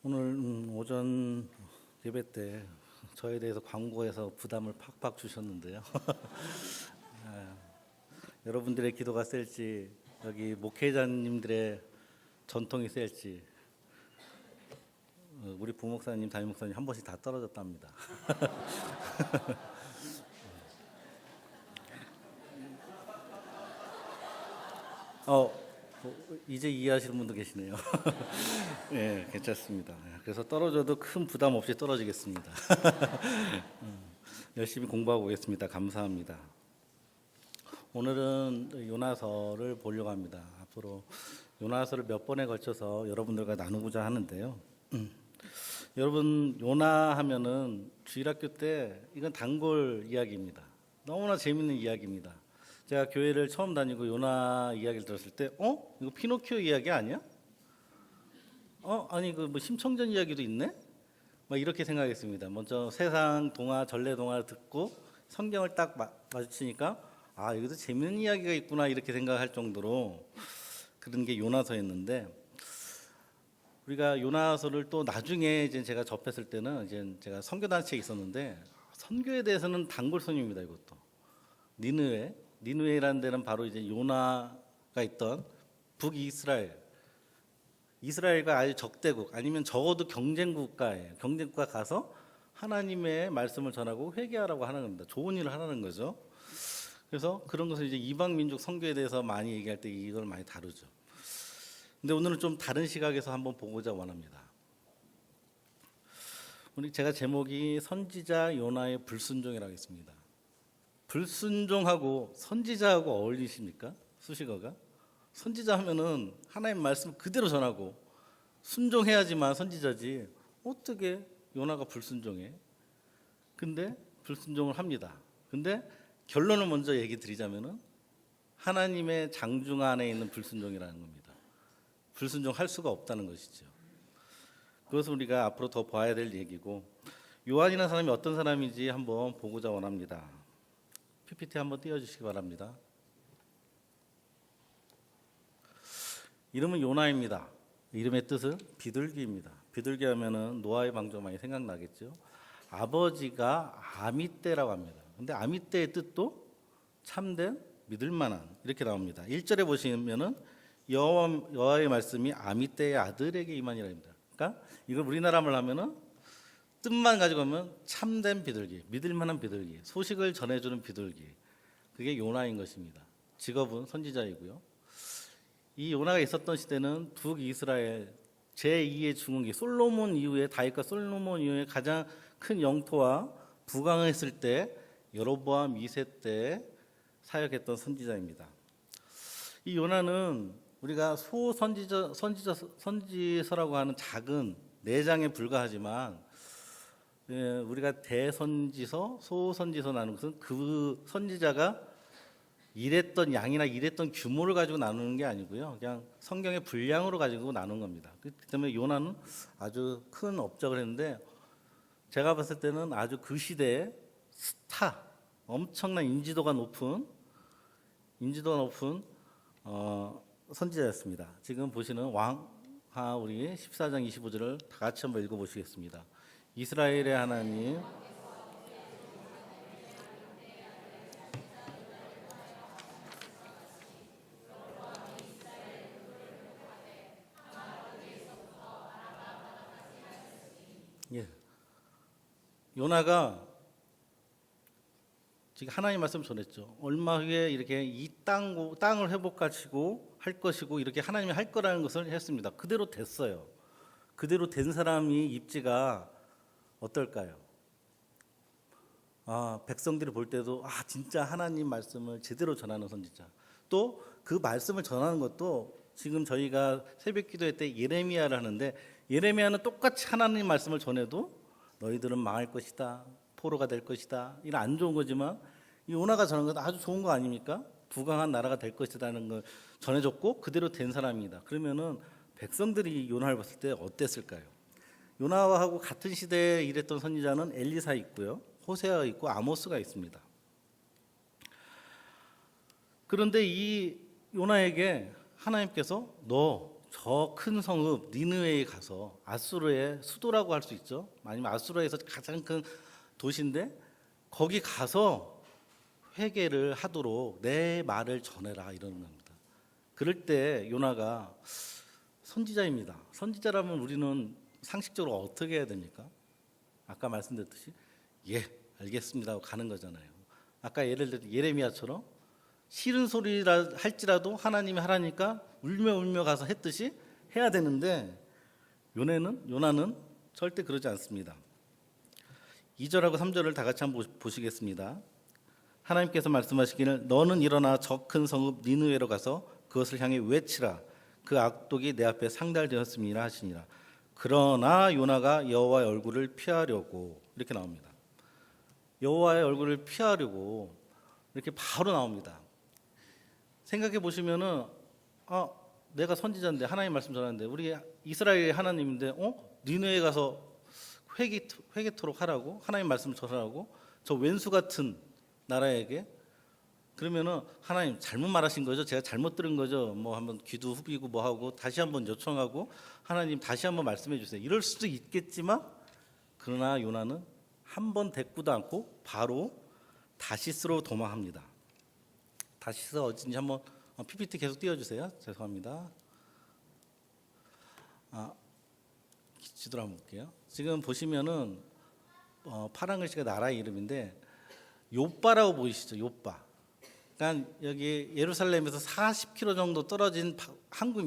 오늘 오전 예배 때 저에 대해서 광고해서 부담을 팍팍 주셨는데요. 여러분들의 기도가 셀지 여기 목회자님들의 전통이 셀지 우리 부목사님, 담임목사님 한 번씩 다 떨어졌답니다. 이제 이해하시는 분도 계시네요. 네, 괜찮습니다. 그래서 떨어져도 큰 부담 없이 떨어지겠습니다. 열심히 공부하고 오겠습니다. 감사합니다. 오늘은 요나서를 보려고 합니다. 앞으로 요나서를 몇 번에 걸쳐서 여러분들과 나누고자 하는데요. 여러분, 요나 하면은 주일학교 때 이건 단골 이야기입니다. 너무나 재밌는 이야기입니다. 제가 교회를 처음 다니고 요나 이야기를 들었을 때, 이거 피노키오 이야기 아니야? 아니 그 뭐 심청전 이야기도 있네? 막 이렇게 생각했습니다. 먼저 세상 동화, 전래 동화를 듣고 성경을 딱 마주치니까 여기도 재밌는 이야기가 있구나 이렇게 생각할 정도로 그런 게 요나서였는데, 우리가 요나서를 또 나중에 이제 제가 접했을 때는 이제 제가 선교단체에 있었는데 선교에 대해서는 단골손입니다. 이것도 니느웨라는 데는 바로 이제 요나가 있던 이스라엘과 아주 적대국 아니면 적어도 경쟁국가예요. 경쟁국가 가서 하나님의 말씀을 전하고 회개하라고 하는 겁니다. 좋은 일을 하라는 거죠. 그래서 그런 것을 이제 이방 민족 선교에 대해서 많이 얘기할 때 이걸 많이 다루죠. 근데 오늘은 좀 다른 시각에서 한번 보고자 원합니다. 제가 제목이 선지자 요나의 불순종이라고 했습니다. 불순종하고 선지자하고 어울리십니까? 수식어가? 선지자 하면은 하나님 말씀 그대로 전하고 순종해야지만 선지자지, 어떻게 요나가 불순종해? 근데 불순종을 합니다. 근데 결론을 먼저 얘기 드리자면은 하나님의 장중 안에 있는 불순종이라는 겁니다. 불순종할 수가 없다는 것이죠. 그것을 우리가 앞으로 더 봐야 될 얘기고, 요한이라는 사람이 어떤 사람인지 한번 보고자 원합니다. PPT 한번 띄워주시기 바랍니다. 이름은 요나입니다. 이름의 뜻은 비둘기입니다. 비둘기 하면은 노아의 방주 많이 생각나겠죠. 아버지가 아미떼라고 합니다. 근데 아미떼의 뜻도 참된, 믿을만한 이렇게 나옵니다. 1절에 보시면은 여호와의 말씀이 아미떼의 아들에게 임하니라 합니다. 그러니까 이걸 우리나라 말로 하면은 뜻만 가지고 하면 참된 비둘기, 믿을만한 비둘기, 소식을 전해주는 비둘기, 그게 요나인 것입니다. 직업은 선지자이고요. 이 요나가 있었던 시대는 북이스라엘 제2의 중흥기, 솔로몬 이후에, 다윗과 솔로몬 이후에 가장 큰 영토와 부강했을 때 여로보암 2세 때 사역했던 선지자입니다. 이 요나는 우리가 선지서라고 하는 작은 4장에 불과하지만, 우리가 대선지서, 소선지서 나누는 것은 그 선지자가 일했던 양이나 일했던 규모를 가지고 나누는 게 아니고요, 그냥 성경의 분량으로 가지고 나눈 겁니다. 그렇기 때문에 요나는 아주 큰 업적을 했는데, 제가 봤을 때는 아주 그 시대의 스타, 엄청난 인지도가 높은 선지자였습니다. 지금 보시는 왕하 우리 14장 25절을 다 같이 한번 읽어보시겠습니다. 이스라엘의 하나님, 요나가 지금 하나님 말씀 전했죠. 얼마 후에 이렇게 이 땅을 회복하시고 할 것이고 이렇게 하나님이 할 거라는 것을 했습니다. 그대로 됐어요. 그대로 된 사람이 입지가 어떨까요? 백성들이 볼 때도 진짜 하나님 말씀을 제대로 전하는 선지자. 또 그 말씀을 전하는 것도 지금 저희가 새벽 기도회 때 예레미야를 하는데, 예레미야는 똑같이 하나님 말씀을 전해도 너희들은 망할 것이다, 포로가 될 것이다, 이런 안 좋은 거지만 이 요나가 전한 건 아주 좋은 거 아닙니까? 부강한 나라가 될 것이라는 걸 전해줬고 그대로 된 사람입니다. 그러면은 백성들이 요나를 봤을 때 어땠을까요? 요나하고 같은 시대에 일했던 선지자는 엘리사 있고요, 호세아가 있고 아모스가 있습니다. 그런데 이 요나에게 하나님께서 너 저 큰 성읍 니느웨에 가서 아수르의 수도라고 할 수 있죠. 아니면 아수르에서 가장 큰 도시인데 거기 가서 회개를 하도록 내 말을 전해라 이러는 겁니다. 그럴 때 요나가 선지자입니다. 선지자라면 우리는 상식적으로 어떻게 해야 됩니까? 아까 말씀드렸듯이 예 알겠습니다 하고 가는 거잖아요. 아까 예를 들어 예레미야처럼 싫은 소리라 할지라도 하나님이 하라니까 울며 울며 가서 했듯이 해야 되는데 요나는 절대 그러지 않습니다. 2절하고 3절을 다 같이 한번 보시겠습니다. 하나님께서 말씀하시기를 너는 일어나 저 큰 성읍 니느웨로 가서 그것을 향해 외치라. 그 악독이 내 앞에 상달되었음이라 하시니라. 그러나 요나가 여호와의 얼굴을 피하려고 이렇게 나옵니다. 여호와의 얼굴을 피하려고 이렇게 바로 나옵니다. 생각해 보시면은 내가 선지자인데 하나님 말씀 전하는데 우리 이스라엘의 하나님인데 니느웨에 가서 회개토록 하라고 하나님 말씀 전하라고 저 왼수 같은 나라에게 그러면은 하나님 잘못 말하신 거죠? 제가 잘못 들은 거죠? 뭐 한번 귀도 후비고 뭐 하고 다시 한번 요청하고 하나님 다시 한번 말씀해 주세요. 이럴 수도 있겠지만 그러나 요나는 한 번 대꾸도 않고 바로 다시스로 도망합니다. 다시스 어딘지 한번 PPT 계속 띄워주세요. 죄송합니다. 지도를 한번 볼게요. 지금 보시면은 파란 글씨가 나라의 이름인데 요빠라고 보이시죠? 요빠. 그러니까 여기 예루살렘에서 40km 정도 떨어진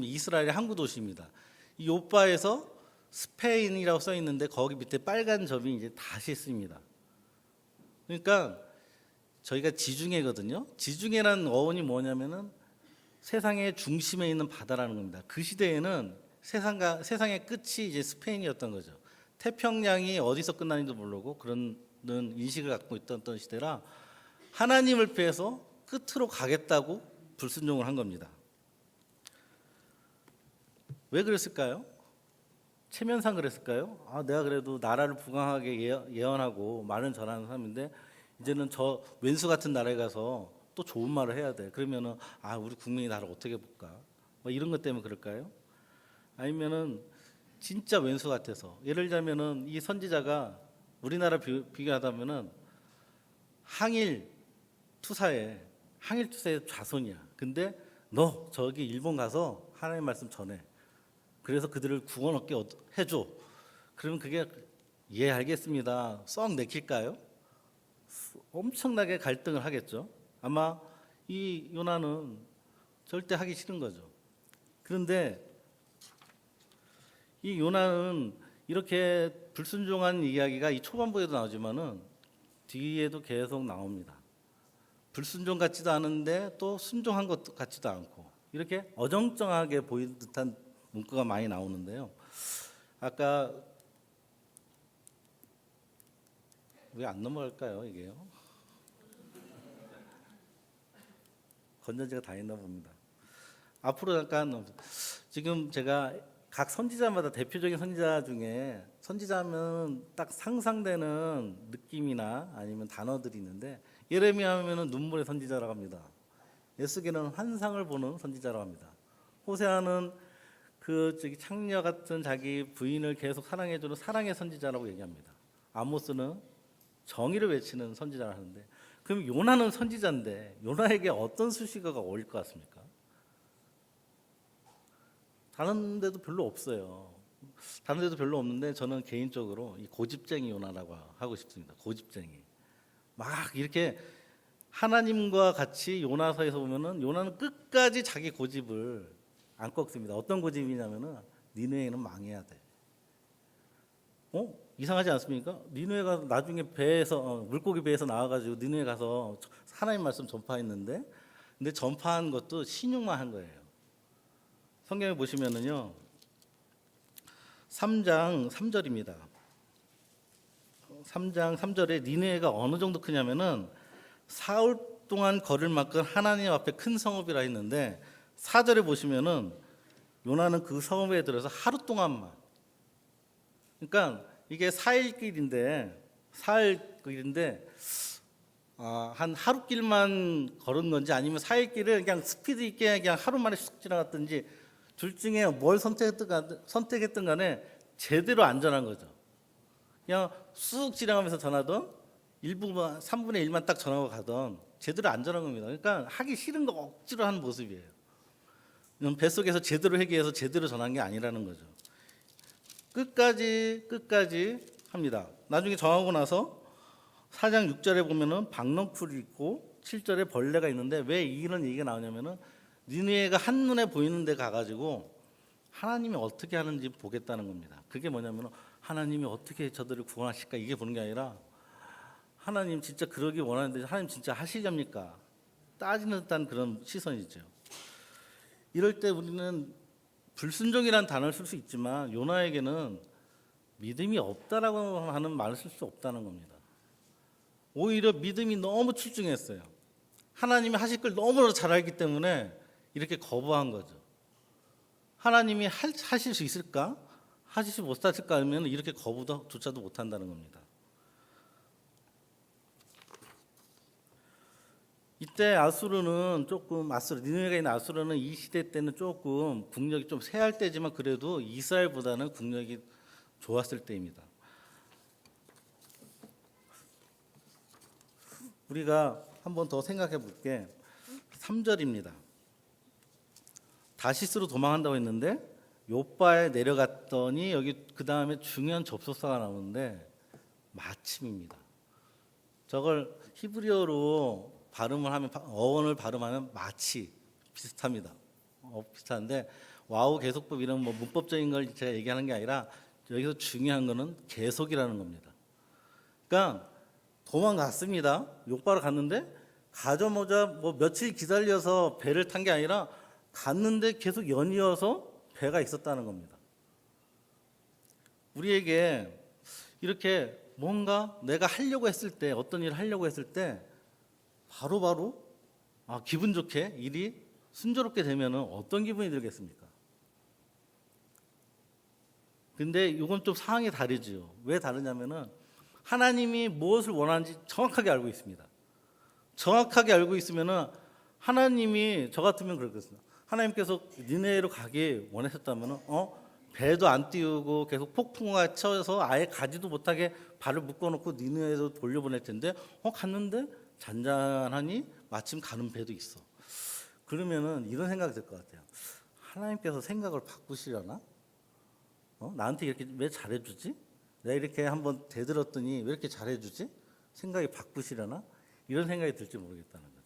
이스라엘의 항구 도시입니다. 이 요빠에서 스페인이라고 써 있는데 거기 밑에 빨간 점이 이제 다시스입니다. 그러니까 저희가 지중해거든요. 지중해라는 어원이 뭐냐면은 세상의 중심에 있는 바다라는 겁니다. 그 시대에는 세상의 끝이 이제 스페인이었던 거죠. 태평양이 어디서 끝나는지도 모르고 그런 인식을 갖고 있던 시대라 하나님을 피해서 끝으로 가겠다고 불순종을 한 겁니다. 왜 그랬을까요? 체면상 그랬을까요? 내가 그래도 나라를 부강하게 예언하고 말은 전하는 사람인데 이제는 저 왼수 같은 나라에 가서 또 좋은 말을 해야 돼. 그러면은 우리 국민이 나를 어떻게 볼까? 뭐 이런 것 때문에 그럴까요? 아니면은 진짜 왼수 같아서 예를 들자면은 이 선지자가 우리나라 비교하다면은 항일 투사의 자손이야. 근데 너 저기 일본 가서 하나님 말씀 전해. 그래서 그들을 구원 얻게 해줘. 그러면 그게 예 알겠습니다. 썩 내킬까요? 엄청나게 갈등을 하겠죠. 아마 이 요나는 절대 하기 싫은 거죠. 그런데 이 요나는 이렇게 불순종한 이야기가 이 초반부에도 나오지만은 뒤에도 계속 나옵니다. 불순종 같지도 않은데 또 순종한 것 같지도 않고 이렇게 어정쩡하게 보이는 듯한 문구가 많이 나오는데요. 아까 왜 안 넘어갈까요, 이게요? 건전지가 다 있나 봅니다. 앞으로 잠깐 지금 제가 각 선지자마다 대표적인 선지자 중에 선지자하면 딱 상상되는 느낌이나 아니면 단어들이 있는데 예레미야 하면은 눈물의 선지자라고 합니다. 에스겔은 환상을 보는 선지자라고 합니다. 호세아는 창녀 같은 자기 부인을 계속 사랑해주는 사랑의 선지자라고 얘기합니다. 아모스는 정의를 외치는 선지자를 하는데 그럼 요나는 선지자인데 요나에게 어떤 수식어가 어울릴 것 같습니까? 다른 데도 별로 없어요. 다른 데도 별로 없는데 저는 개인적으로 이 고집쟁이 요나라고 하고 싶습니다. 고집쟁이. 막 이렇게 하나님과 같이 요나서에서 보면은 요나는 끝까지 자기 고집을 안 꺾습니다. 어떤 고집이냐면은 니느웨는 망해야 돼. 이상하지 않습니까? 니느웨가 나중에 물고기 배에서 나와가지고 니느웨 가서 하나님 말씀 전파했는데, 근데 전파한 것도 신용만 한 거예요. 성경에 보시면은요, 3장 3절입니다. 3장 3절에 니느웨가 어느 정도 크냐면은 사흘 동안 걸을 만큼 하나님 앞에 큰 성읍이라 했는데 4절에 보시면은 요나는 그 성읍에 들어서 하루 동안만, 그러니까 이게 4일 길인데 한 하루 길만 걸은 건지 아니면 4일 길을 그냥 스피드 있게 그냥 하루 만에 쑥 지나갔든지 둘 중에 뭘 선택했든 간에 제대로 안전한 거죠. 그냥 쑥 지나가면서 전하던 일부만 3분의 1만 딱 전하고 가던 제대로 안전한 겁니다. 그러니까 하기 싫은 거 억지로 하는 모습이에요. 뱃속에서 제대로 회귀해서 제대로 전한 게 아니라는 거죠. 끝까지 합니다. 나중에 정하고 나서 4장 6절에 보면은 박넝풀이 있고 7절에 벌레가 있는데 왜 이런 얘기가 나오냐면은 니느웨가 한눈에 보이는 데 가가지고 하나님이 어떻게 하는지 보겠다는 겁니다. 그게 뭐냐면 하나님이 어떻게 저들을 구원하실까 이게 보는 게 아니라 하나님 진짜 그러기 원하는데 하나님 진짜 하시렵니까? 따지는 듯한 그런 시선이죠. 이럴 때 우리는 불순종이라는 단어를 쓸 수 있지만 요나에게는 믿음이 없다라고 하는 말을 쓸 수 없다는 겁니다. 오히려 믿음이 너무 출중했어요. 하나님이 하실 걸 너무나 잘 알기 때문에 이렇게 거부한 거죠. 하나님이 하실 수 있을까? 하실 못하실까 하면 이렇게 거부조차도 못한다는 겁니다. 이때 니느웨가 있는 아수르는 이 시대 때는 조금 국력이 좀 쇠할 때지만 그래도 이스라엘보다는 국력이 좋았을 때입니다. 우리가 한번 더 생각해 볼게 3절입니다. 다시스로 도망한다고 했는데 요바에 내려갔더니 여기 그 다음에 중요한 접속사가 나오는데 마침입니다. 저걸 히브리어로 어원을 발음하면 마치 비슷합니다. 비슷한데 와우 계속법 이런 문법적인 걸 제가 얘기하는 게 아니라 여기서 중요한 거는 계속이라는 겁니다. 그러니까 도망갔습니다. 욕바로 갔는데 가자마자 며칠 기다려서 배를 탄 게 아니라 갔는데 계속 연이어서 배가 있었다는 겁니다. 우리에게 이렇게 뭔가 내가 하려고 했을 때 어떤 일을 하려고 했을 때 바로바로 기분 좋게 일이 순조롭게 되면 어떤 기분이 들겠습니까? 근데 이건 좀 상황이 다르죠. 왜 다르냐면은 하나님이 무엇을 원하는지 정확하게 알고 있습니다. 정확하게 알고 있으면은 하나님이 저 같으면 그렇겠습니다. 하나님께서 니네로 가기 원하셨다면은 배도 안 띄우고 계속 폭풍우가 쳐서 아예 가지도 못하게 발을 묶어놓고 니네로 돌려보낼 텐데 갔는데 잔잔하니 마침 가는 배도 있어. 그러면은 이런 생각이 들 것 같아요. 하나님께서 생각을 바꾸시려나? 나한테 이렇게 왜 잘해주지? 내가 이렇게 한번 대들었더니 왜 이렇게 잘해주지? 생각이 바꾸시려나? 이런 생각이 들지 모르겠다는 거죠.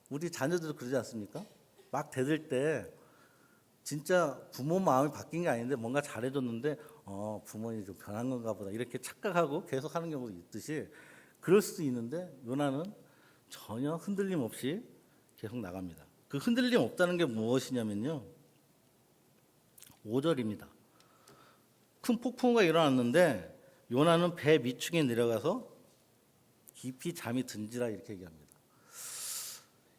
우리 자녀들도 그러지 않습니까? 막 대들 때 진짜 부모 마음이 바뀐 게 아닌데 뭔가 잘해줬는데 부모님이 좀 변한 건가 보다 이렇게 착각하고 계속 하는 경우도 있듯이 그럴 수도 있는데 요나는 전혀 흔들림 없이 계속 나갑니다. 그 흔들림 없다는 게 무엇이냐면요. 5절입니다. 큰 폭풍우가 일어났는데 요나는 배 밑층에 내려가서 깊이 잠이 든지라 이렇게 얘기합니다.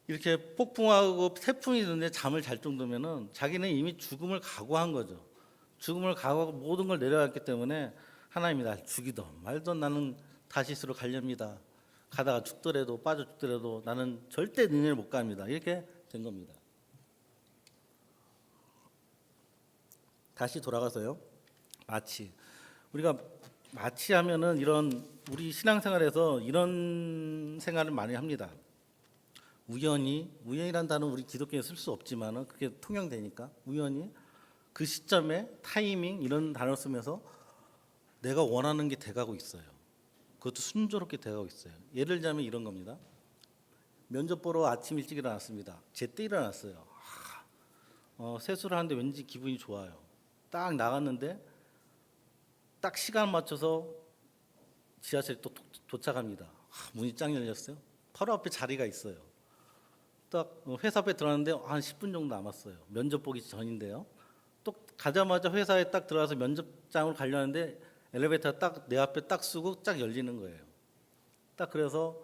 이렇게 폭풍하고 태풍이 드는데 잠을 잘 정도면은 자기는 이미 죽음을 각오한 거죠. 죽음을 각오하고 모든 걸 내려갔기 때문에 하나님이 날 죽이던 말던 나는 다시스로 가렵니다. 가다가 죽더라도 빠져 죽더라도 나는 절대 니네를 못 갑니다. 이렇게 된 겁니다. 다시 돌아가서요. 우리가 마취하면은 이런 우리 신앙생활에서 이런 생활을 많이 합니다. 우연이란 단어 우리 기독교에 쓸 수 없지만은 그게 통용되니까 우연히 그 시점에 타이밍 이런 단어 쓰면서 내가 원하는 게 돼가고 있어요. 그것도 순조롭게 돼가고 있어요. 예를 들자면 이런 겁니다. 면접 보러 아침 일찍 일어났습니다. 제때 일어났어요. 세수를 하는데 왠지 기분이 좋아요. 딱 나갔는데 딱 시간 맞춰서 지하철에 또 도착합니다. 문이 짱 열렸어요. 바로 앞에 자리가 있어요. 딱 회사 앞에 들어갔는데 한 10분 정도 남았어요. 면접 보기 전인데요. 또 가자마자 회사에 딱 들어가서 면접장으로 가려는데 엘리베이터가 딱 내 앞에 딱 쓰고 딱 열리는 거예요. 딱 그래서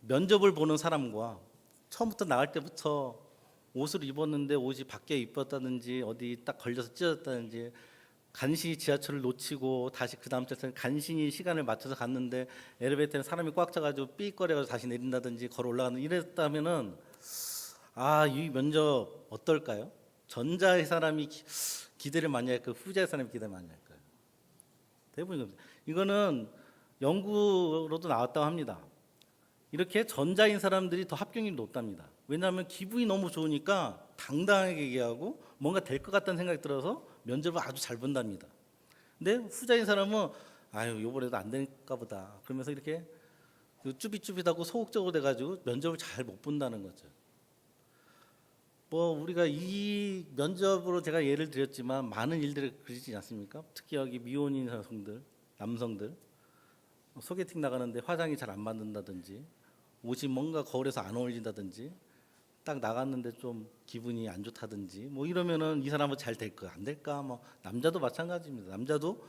면접을 보는 사람과 처음부터 나갈 때부터 옷을 입었는데 옷이 밖에 입었다든지 어디 딱 걸려서 찢어졌다든지 간신히 지하철을 놓치고 다시 그 다음 차선 간신히 시간을 맞춰서 갔는데 엘리베이터에 사람이 꽉 차가지고 삐거려서 다시 내린다든지 걸어 올라가는 이랬다면은 이 면접 어떨까요? 전자의 사람이 기대를 많이 할까요? 후자의 사람이 기대를 많이 할까요? 대부분 이거는 연구로도 나왔다고 합니다. 이렇게 전자인 사람들이 더 합격률이 높답니다. 왜냐하면 기분이 너무 좋으니까 당당하게 얘기하고 뭔가 될 것 같다는 생각이 들어서 면접을 아주 잘 본답니다. 근데 후자인 사람은 아유 요번에도 안 될까 보다 그러면서 이렇게 쭈삣쭈삣하고 소극적으로 돼가지고 면접을 잘 못 본다는 거죠. 뭐 우리가 이 면접으로 제가 예를 드렸지만 많은 일들이 그러지 않습니까? 특히 여기 미혼인 여성들, 남성들 소개팅 나가는데 화장이 잘 안 맞는다든지 옷이 뭔가 거울에서 안 어울린다든지 딱 나갔는데 좀 기분이 안 좋다든지 뭐 이러면은 이 사람은 잘 될까 안 될까 뭐 남자도 마찬가지입니다. 남자도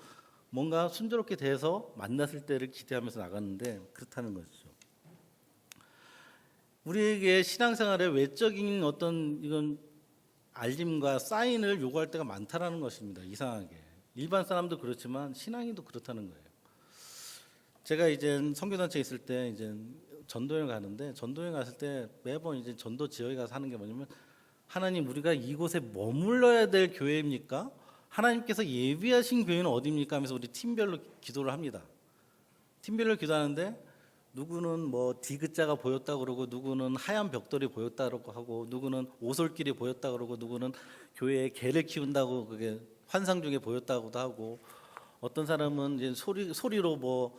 뭔가 순조롭게 돼서 만났을 때를 기대하면서 나갔는데 그렇다는 거죠. 우리에게 신앙생활에 외적인 어떤 이건 알림과 사인을 요구할 때가 많다라는 것입니다. 이상하게 일반 사람도 그렇지만 신앙인도 그렇다는 거예요. 제가 이제 선교단체 있을 때 이제 전도여행 가는데 전도여행 갔을 때 매번 이제 전도 지역에 가서 하는 게 뭐냐면 하나님 우리가 이곳에 머물러야 될 교회입니까? 하나님께서 예비하신 교회는 어디입니까? 하면서 우리 팀별로 기도를 합니다. 팀별로 기도하는데 누구는 뭐 디귿자가 보였다 그러고 누구는 하얀 벽돌이 보였다 그러고 하고 누구는 오솔길이 보였다 그러고 누구는 교회에 개를 키운다고 그게 환상 중에 보였다고도 하고 어떤 사람은 이제 소리로 뭐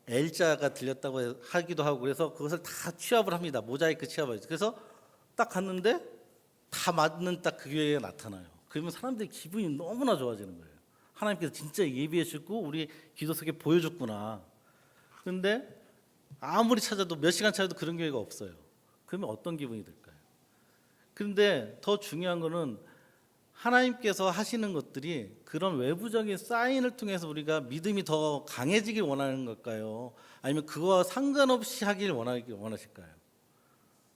L자가 들렸다고 하기도 하고 그래서 그것을 다 취합을 합니다. 모자이크 취합을. 그래서 딱 갔는데 다 맞는 딱 그 교회에 나타나요. 그러면 사람들이 기분이 너무나 좋아지는 거예요. 하나님께서 진짜 예비해 주고 우리 기도 속에 보여줬구나. 그런데 아무리 찾아도 몇 시간 찾아도 그런 교회가 없어요. 그러면 어떤 기분이 들까요? 그런데 더 중요한 거는 하나님께서 하시는 것들이 그런 외부적인 사인을 통해서 우리가 믿음이 더 강해지길 원하는 걸까요? 아니면 그거와 상관없이 하길 원하실까요?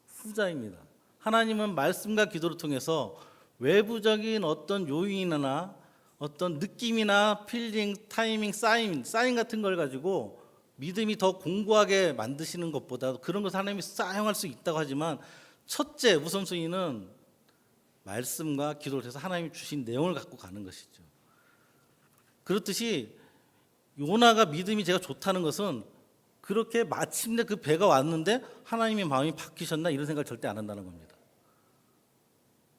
후자입니다. 하나님은 말씀과 기도를 통해서 외부적인 어떤 요인이나 어떤 느낌이나 필링, 타이밍, 사인 같은 걸 가지고 믿음이 더 공고하게 만드시는 것보다 그런 것을 하나님이 사용할 수 있다고 하지만 첫째 우선순위는 말씀과 기도를 해서 하나님이 주신 내용을 갖고 가는 것이죠. 그렇듯이 요나가 믿음이 제가 좋다는 것은 그렇게 마침내 그 배가 왔는데 하나님의 마음이 바뀌셨나 이런 생각을 절대 안 한다는 겁니다.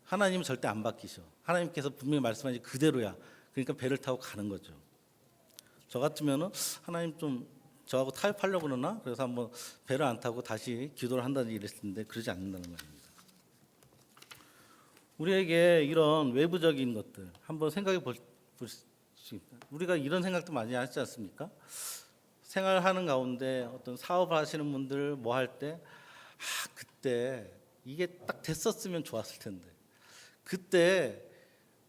하나님은 절대 안 바뀌셔. 하나님께서 분명히 말씀하신 그대로야. 그러니까 배를 타고 가는 거죠. 저 같으면은 하나님 좀 저하고 타협하려고 그러나 그래서 한번 배를 안 타고 다시 기도를 한다는 일을 했을 텐데 그러지 않는다는 겁니다. 우리에게 이런 외부적인 것들 한번 생각해 볼 수 있다. 우리가 이런 생각도 많이 하지 않습니까? 생활하는 가운데 어떤 사업을 하시는 분들 뭐 할 때 그때 이게 딱 됐었으면 좋았을 텐데 그때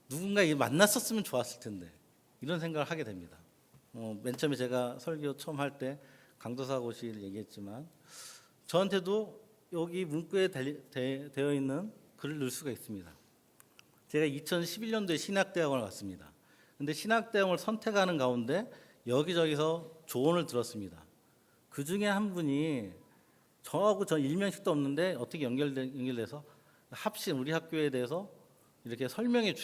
누군가 만났었으면 좋았을 텐데 이런 생각을 하게 됩니다. 맨 처음에 제가 설교 처음 할 때 강도사고시를 얘기했지만 저한테도 여기 문구에 되어 있는 글을 넣을 수가 있습니다. 제가 2011년도에 신학대학원을 갔습니다. 근데 신학대학원을 선택하는 가운데 여기저기서 조언을 들었습니다. 그 중에 한 분이 저하고 전 일면식도 없는데 어떻게 연결돼서 우리 학교에 대해서 이렇게 설명해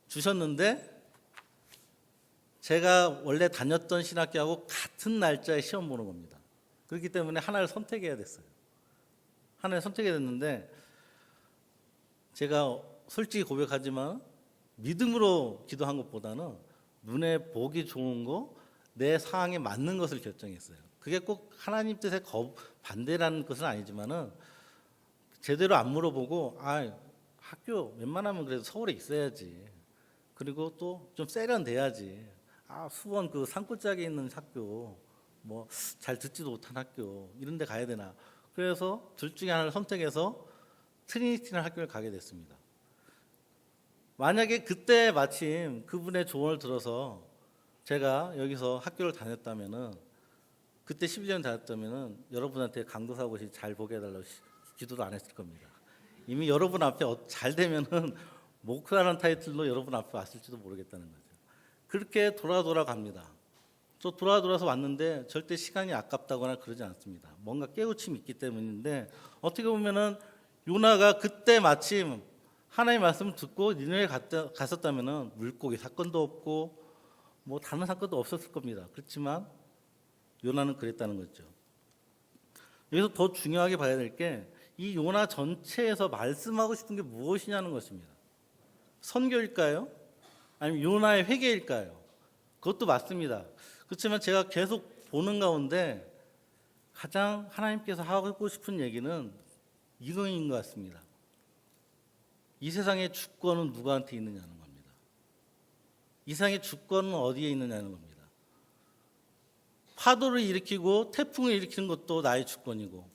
주셨는데 제가 원래 다녔던 신학교하고 같은 날짜에 시험 보는 겁니다. 그렇기 때문에 하나를 선택해야 됐어요. 하나를 선택해야 됐는데 제가 솔직히 고백하지만 믿음으로 기도한 것보다는 눈에 보기 좋은 거, 내 상황에 맞는 것을 결정했어요. 그게 꼭 하나님 뜻에 반대라는 것은 아니지만은 제대로 안 물어보고 학교 웬만하면 그래도 서울에 있어야지. 그리고 또 좀 세련돼야지. 수원 그 산골짜기에 있는 학교 뭐 잘 듣지도 못한 학교 이런 데 가야 되나. 그래서 둘 중에 하나를 선택해서 트리니티라는 학교를 가게 됐습니다. 만약에 그때 마침 그분의 조언을 들어서 제가 여기서 학교를 다녔다면은 그때 11년 다녔다면은 여러분한테 강도사고시 잘 보게 해달라고 기도도 안 했을 겁니다. 이미 여러분 앞에 잘 되면은 목사라는 타이틀로 여러분 앞에 왔을지도 모르겠다는 거죠. 그렇게 돌아갑니다. 또 돌아서 왔는데 절대 시간이 아깝다거나 그러지 않습니다. 뭔가 깨우침이 있기 때문인데 어떻게 보면은 요나가 그때 마침 하나님의 말씀을 듣고 니느웨에 갔었다면 물고기 사건도 없고 뭐 다른 사건도 없었을 겁니다. 그렇지만 요나는 그랬다는 거죠. 여기서 더 중요하게 봐야 될 게 이 요나 전체에서 말씀하고 싶은 게 무엇이냐는 것입니다. 선교일까요? 아니면 요나의 회개일까요? 그것도 맞습니다. 그렇지만 제가 계속 보는 가운데 가장 하나님께서 하고 싶은 얘기는 이거인 것 같습니다. 이 세상의 주권은 누구한테 있느냐는 겁니다. 이 세상의 주권은 어디에 있느냐는 겁니다. 파도를 일으키고 태풍을 일으키는 것도 나의 주권이고,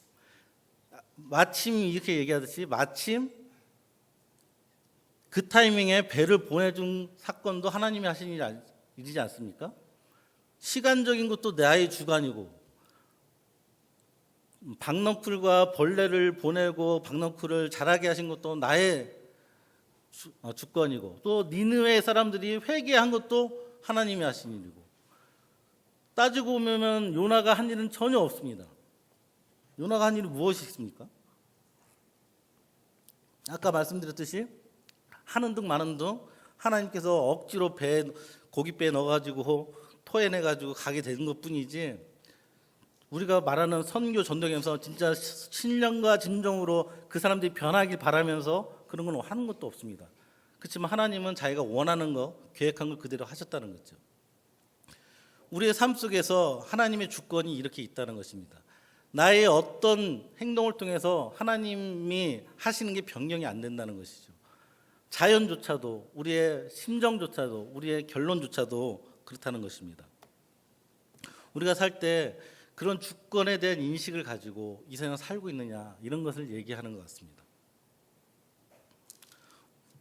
마침 이렇게 얘기하듯이 마침 그 타이밍에 배를 보내준 사건도 하나님이 하신 일이지 않습니까? 시간적인 것도 나의 주관이고, 박넝쿨과 벌레를 보내고 박넝쿨을 자라게 하신 것도 나의 주권이고, 또 니느웨 사람들이 회개한 것도 하나님이 하신 일이고, 따지고 보면 요나가 한 일은 전혀 없습니다. 요나가 한 일은 무엇이 있습니까? 아까 말씀드렸듯이 하는 둥 마는 둥 하나님께서 억지로 고깃배에 넣어가지고 토해내가지고 가게 되는 것뿐이지, 우리가 말하는 선교 전도하면서 진짜 신령과 진정으로 그 사람들이 변하길 바라면서 그런 건 하는 것도 없습니다. 그렇지만 하나님은 자기가 원하는 거, 계획한 걸 그대로 하셨다는 거죠. 우리의 삶 속에서 하나님의 주권이 이렇게 있다는 것입니다. 나의 어떤 행동을 통해서 하나님이 하시는 게 변경이 안 된다는 것이죠. 자연조차도, 우리의 심정조차도, 우리의 결론조차도 그렇다는 것입니다. 우리가 살 때 그런 주권에 대한 인식을 가지고 이 세상을 살고 있느냐, 이런 것을 얘기하는 것 같습니다.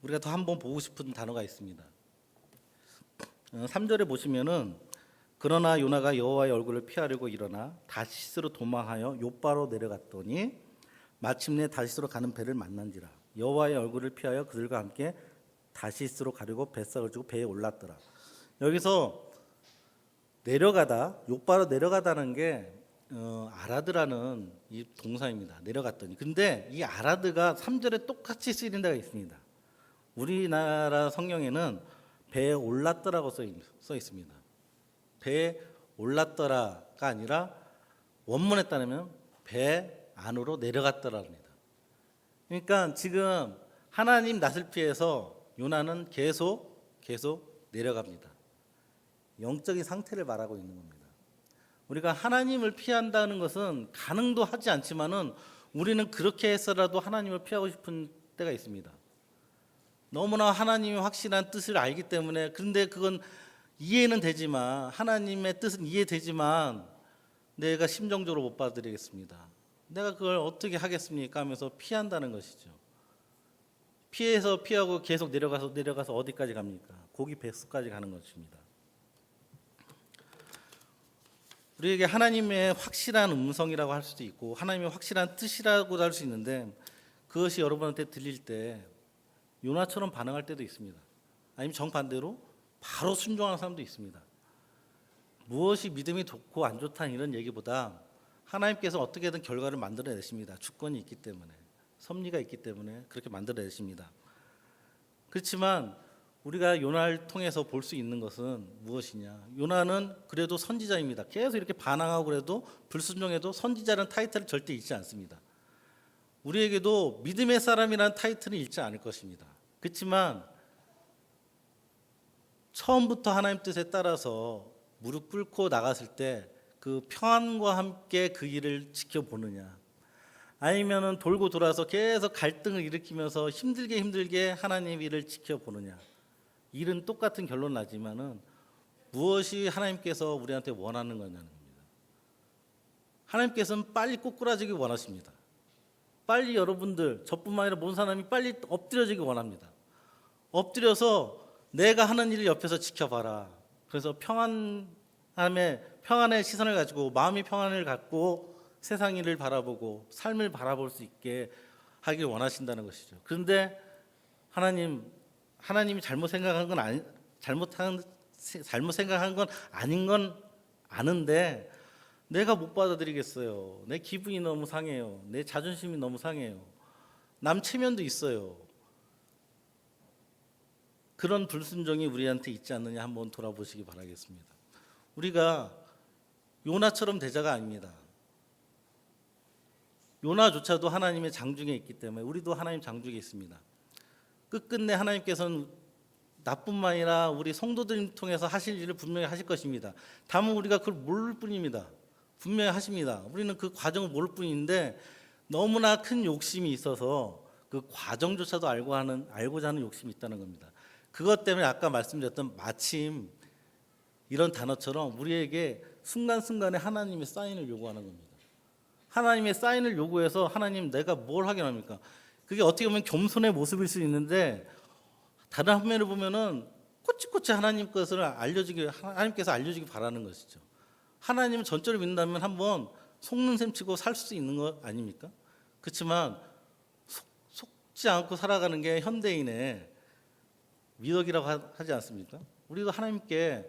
우리가 더 한번 보고 싶은 단어가 있습니다. 3절에 보시면은 그러나 요나가 여호와의 얼굴을 피하려고 일어나 다시스로 도망하여 욥바로 내려갔더니 마침내 다시스로 가는 배를 만난지라. 여호와의 얼굴을 피하여 그들과 함께 다시스로 가려고 뱃삭을 주고 배에 올랐더라. 여기서 내려가다, 욥바로 내려가다는 게 아라드라는 이 동사입니다. 내려갔더니. 근데 이 아라드가 3절에 똑같이 쓰이는 데가 있습니다. 우리나라 성경에는 배에 올랐더라고 써 있습니다. 배에 올랐더라가 아니라 원문에 따르면 배 안으로 내려갔더라입니다. 그러니까 지금 하나님 낯을 피해서 요나는 계속 내려갑니다. 영적인 상태를 말하고 있는 겁니다. 우리가 하나님을 피한다는 것은 가능도 하지 않지만은 우리는 그렇게 해서라도 하나님을 피하고 싶은 때가 있습니다. 너무나 하나님의 확실한 뜻을 알기 때문에, 그런데 그건 이해는 되지만, 하나님의 뜻은 이해되지만 내가 심정적으로 못 받아들이겠습니다. 내가 그걸 어떻게 하겠습니까 하면서 피한다는 것이죠. 피하고 계속 내려가서 어디까지 갑니까? 고기 뱃속까지 가는 것입니다. 우리에게 하나님의 확실한 음성이라고 할 수도 있고 하나님의 확실한 뜻이라고도 할 수 있는데, 그것이 여러분한테 들릴 때 요나처럼 반응할 때도 있습니다. 아니면 정반대로 바로 순종하는 사람도 있습니다. 무엇이 믿음이 좋고 안 좋다는 이런 얘기보다 하나님께서 어떻게든 결과를 만들어내십니다. 주권이 있기 때문에, 섭리가 있기 때문에 그렇게 만들어내십니다. 그렇지만 우리가 요나를 통해서 볼 수 있는 것은 무엇이냐? 요나는 그래도 선지자입니다. 계속 이렇게 반항하고 그래도 불순종해도 선지자라는 타이틀을 절대 잃지 않습니다. 우리에게도 믿음의 사람이라는 타이틀은 잃지 않을 것입니다. 그렇지만 처음부터 하나님 뜻에 따라서 무릎 꿇고 나갔을 때 그 평안과 함께 그 일을 지켜보느냐, 아니면은 돌고 돌아서 계속 갈등을 일으키면서 힘들게 하나님 일을 지켜보느냐, 일은 똑같은 결론 나지만은 무엇이 하나님께서 우리한테 원하는 거냐는 겁니다. 하나님께서는 빨리 꼬꾸라지기 원하십니다. 빨리 여러분들, 저뿐만 아니라 모든 사람이 빨리 엎드려지기 원합니다. 엎드려서 내가 하는 일을 옆에서 지켜봐라. 그래서 평안의 시선을 가지고, 마음의 평안을 갖고 세상 일을 바라보고 삶을 바라볼 수 있게 하길 원하신다는 것이죠. 그런데 하나님이 잘못 생각한 건 아닌 건 아는데 내가 못 받아들이겠어요. 내 기분이 너무 상해요. 내 자존심이 너무 상해요. 남 체면도 있어요. 그런 불순종이 우리한테 있지 않느냐 한번 돌아보시기 바라겠습니다. 우리가 요나처럼 대자가 아닙니다. 요나조차도 하나님의 장중에 있기 때문에 우리도 하나님 장중에 있습니다. 끝끝내 하나님께서는 나뿐만 아니라 우리 성도들 통해서 하실 일을 분명히 하실 것입니다. 다만 우리가 그걸 모를 뿐입니다. 분명히 하십니다. 우리는 그 과정을 모를 뿐인데 너무나 큰 욕심이 있어서 그 과정조차도 알고자 하는 욕심이 있다는 겁니다. 그것 때문에 아까 말씀드렸던 마침 이런 단어처럼 우리에게 순간순간에 하나님의 사인을 요구하는 겁니다. 하나님의 사인을 요구해서 하나님 내가 뭘 하게 합니까? 그게 어떻게 보면 겸손의 모습일 수 있는데 다른 한면을 보면은 꼬치꼬치 하나님 것을 하나님께서 알려주기 바라는 것이죠. 하나님을 전적으로 믿는다면 한번 속는 셈 치고 살 수 있는 것 아닙니까? 그렇지만 속지 않고 살아가는 게 현대인의 미덕이라고 하지 않습니까? 우리도 하나님께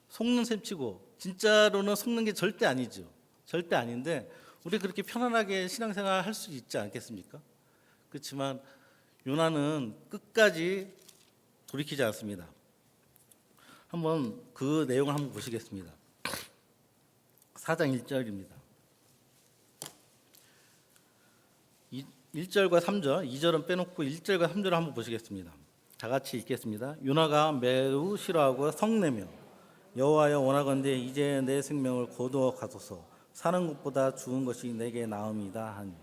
속는 셈 치고 진짜로는 속는 게 절대 아니죠. 절대 아닌데 우리 그렇게 편안하게 신앙생활 할 수 있지 않겠습니까? 그렇지만 요나는 끝까지 돌이키지 않습니다. 한번 그 내용을 한번 보시겠습니다. 4장 1절입니다. 1절과 3절, 2절은 빼놓고 1절과 3절을 한번 보시겠습니다. 다 같이 읽겠습니다. 요나가 매우 싫어하고 성내며 여호와여 원하건대 이제 내 생명을 거두어 가소서 사는 것보다 죽은 것이 내게 나음이다 하니.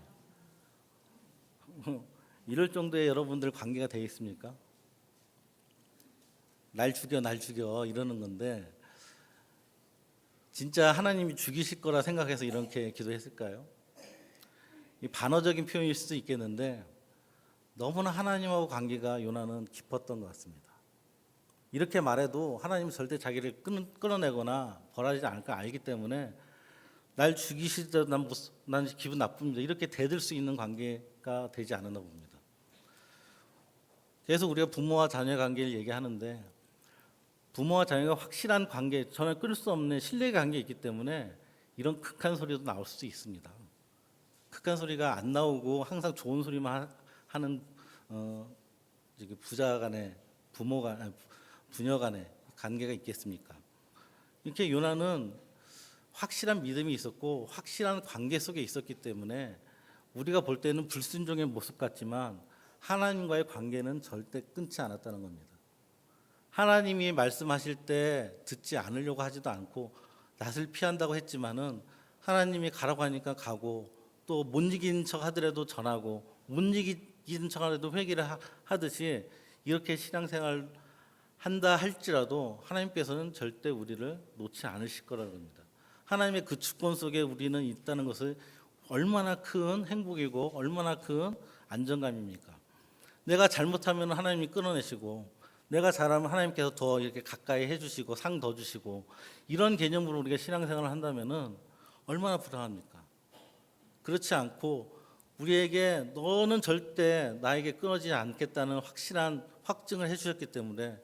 이럴 정도의 여러분들 관계가 되어 있습니까? 날 죽여 이러는 건데 진짜 하나님이 죽이실 거라 생각해서 이렇게 기도했을까요? 이 반어적인 표현일 수도 있겠는데 너무나 하나님하고 관계가 요나는 깊었던 것 같습니다. 이렇게 말해도 하나님은 절대 자기를 끌어내거나 벌하지 않을 걸 알기 때문에 날 죽이시더라도 난 기분 나쁩니다. 이렇게 대들 수 있는 관계가 되지 않았나 봅니다. 계속 우리가 부모와 자녀의 관계를 얘기하는데 부모와 자녀가 확실한 관계, 전혀 끊을 수 없는 신뢰의 관계가 있기 때문에 이런 극한 소리도 나올 수 있습니다. 극한 소리가 안 나오고 항상 좋은 소리만 하는 부자 간의 부녀 간의 관계가 있겠습니까? 이렇게 요나는 확실한 믿음이 있었고 확실한 관계 속에 있었기 때문에 우리가 볼 때는 불순종의 모습 같지만 하나님과의 관계는 절대 끊지 않았다는 겁니다. 하나님이 말씀하실 때 듣지 않으려고 하지도 않고 낯을 피한다고 했지만은 하나님이 가라고 하니까 가고 또 못 이긴 척 하더라도 전하고 못 이긴 척 하더라도 회개를 하듯이 이렇게 신앙생활 한다 할지라도 하나님께서는 절대 우리를 놓지 않으실 거라는 겁니다. 하나님의 그 주권 속에 우리는 있다는 것을 얼마나 큰 행복이고 얼마나 큰 안정감입니까? 내가 잘못하면 하나님이 끊어내시고 내가 잘하면 하나님께서 더 이렇게 가까이 해주시고 상 더 주시고 이런 개념으로 우리가 신앙생활을 한다면은 얼마나 불안합니까? 그렇지 않고 우리에게 너는 절대 나에게 끊어지지 않겠다는 확실한 확증을 해주셨기 때문에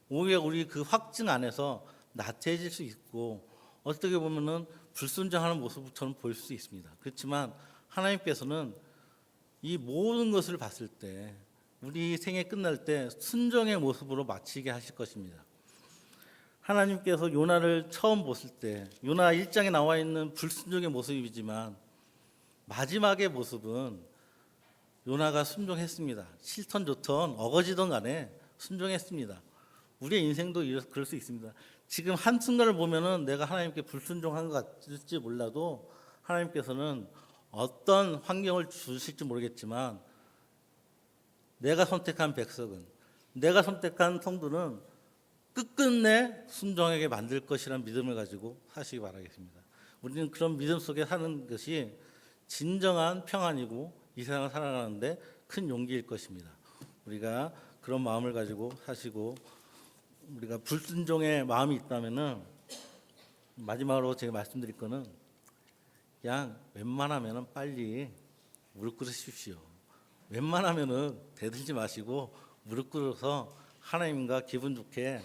오히려 우리 그 확증 안에서 나태해질 수 있고 어떻게 보면은 불순종하는 모습처럼 보일 수 있습니다. 그렇지만 하나님께서는 이 모든 것을 봤을 때 우리 생애 끝날 때 순종의 모습으로 마치게 하실 것입니다. 하나님께서 요나를 처음 보실 때 요나 1장에 나와 있는 불순종의 모습이지만 마지막의 모습은 요나가 순종했습니다. 싫던 좋던 어거지던 간에 순종했습니다. 우리의 인생도 그럴 수 있습니다. 지금 한순간을 보면은 내가 하나님께 불순종한 것 같을지 몰라도 하나님께서는 어떤 환경을 주실지 모르겠지만 내가 선택한 백성은 내가 선택한 성도는 끝끝내 순종하게 만들 것이라는 믿음을 가지고 사시기 바라겠습니다. 우리는 그런 믿음 속에 사는 것이 진정한 평안이고 이 세상을 살아가는데 큰 용기일 것입니다. 우리가 그런 마음을 가지고 사시고 우리가 불순종의 마음이 있다면은 마지막으로 제가 말씀드릴 거는 그냥 웬만하면은 빨리 무릎 꿇으십시오. 웬만하면은 대들지 마시고 무릎 꿇어서 하나님과 기분 좋게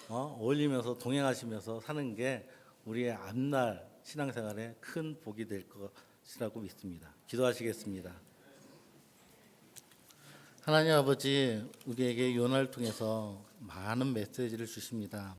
어울리면서 동행하시면서 사는 게 우리의 앞날 신앙생활에 큰 복이 될 것이라고 믿습니다. 기도하시겠습니다. 하나님 아버지 우리에게 요나를 통해서 많은 메시지를 주십니다.